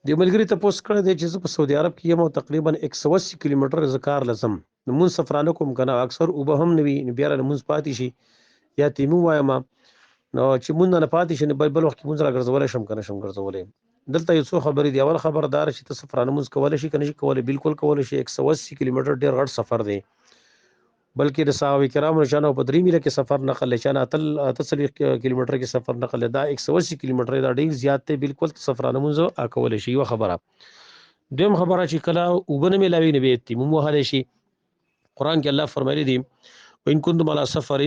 د ملګری ته پوس کړی دی چې زه په سعودي عرب کې یم او تقریبا 180 کیلومتر زه کار لزم نو مونږ سفرانه کوم کنه اکثر اوبه هم نه وي نو بیا را مونږ پاتې شي یا تیمو وایم نو چې مونږ نه پاتې شي بل وخت مونږ را ګرځولای شم کنه شم ګرځولای دلته یو څو خبرې دی اول خبردار چې ته سفرانه مونږ کولای شي کنه شي کولای بالکل کولای شي 180 کیلومتر ډیر غټ سفر دی بلکې د صحابه کرامو نشانه په 3 میله کې سفر نقل لچانه اتل کیلومتر کې سفر نقل دا 180 کیلومتر دا ډیر زیات دی بالکل سفرانه مونږ کولای شي یو خبره دیم خبره چې کله وبنه ملاوي نه به تیمم وهل شي قران کې الله فرمایلی دی وان کنتم علی سفر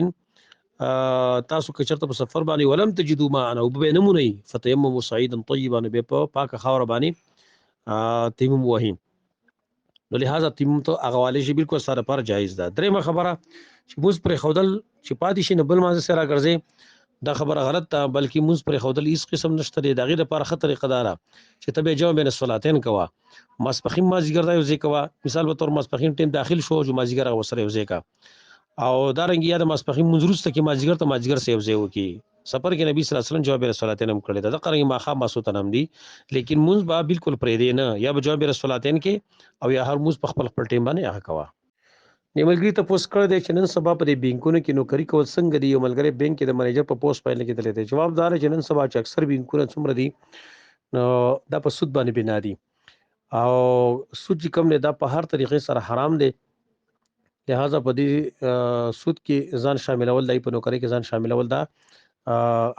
تاسو که چرته په سفر باندې ولم تجدوا ما انا وبه نمونی فتیمموا صعيدا طيبا به په پاک خاور باندې تیمم وهی نو لہذا تیمم ته اغواله شي بالکل سره پر جایز ده درېمه خبره چې موږ پر خودل چې پاتې شي نه بل مازه سره ګرځي دا خبره غلط ده بلکې موږ پر خودل هیڅ قسم نشته دی دغه لپاره خطر طریقه دارا چې تبه جواب بین الصلاتین کوا مسبخین مازیګر دا یو ځای کوا مثال به تور مسبخین ټیم داخل شو جو مازیګر وسره یو ځای کا او دا رنګ یاد مسبخین منځروسته کې مازیګر ته مازیګر سیو ځای وکي سفر کې نبی صلی الله علیه وسلم جواب رسولاتین هم کړی دا قرنګ ماخه ماسوت نام دي لیکن مونږ با بالکل پرې دی نه یا به جواب رسولاتین کې او یا هر مونږ په خپل ټیم باندې هغه کوا نیملګری ته پوس کړی دی چې نن سبا په بینکونو کې نوکری کول څنګه دی یو ملګری بینک کې د منیجر په پوسټ پایل کې دلته جواب دار چې نن سبا چې اکثر بینکونه څومره دي نو دا په سود باندې بنا دي او سود چې کوم نه دا په هر طریقې سره حرام دی لہذا په دې سود کې ځان شاملول دی په نوکری کې ځان شاملول دا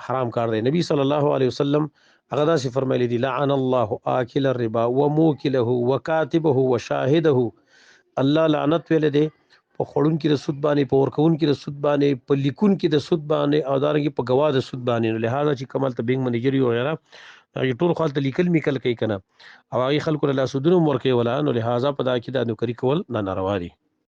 حرام کار دی نبی صلی الله علیه وسلم هغه دا چې فرمایلی دی لعن الله آکل الربا وموکله وکاتبه وشاهده الله لعنت ویل دی په خړون کې د سود باندې په ورکون کې د سود باندې په لیکون کې د سود باندې او دارنګ په گواه د سود باندې لہذا چې کمال ته بینک منیجر یو غیره هغه ټول خپل لیکل میکل کوي کنه او هغه خلکو له سودونو ورکوي ولا نو لہذا په دا کې د نوکری کول نه ناروا دي